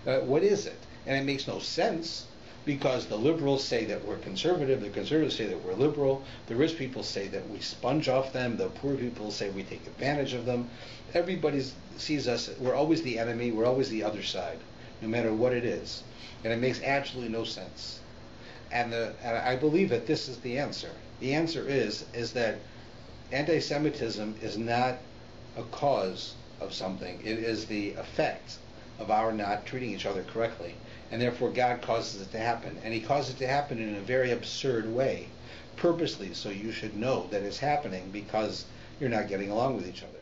What is it? And it makes no sense, because the liberals say that we're conservative, the conservatives say that we're liberal, the rich people say that we sponge off them, the poor people say we take advantage of them. Everybody sees us, we're always the enemy, we're always the other side, no matter what it is. And it makes absolutely no sense. And I believe that this is the answer. The answer is that anti-Semitism is not a cause of something. It is the effect of our not treating each other correctly. And therefore God causes it to happen. And he causes it to happen in a very absurd way, purposely, so you should know that it's happening because you're not getting along with each other.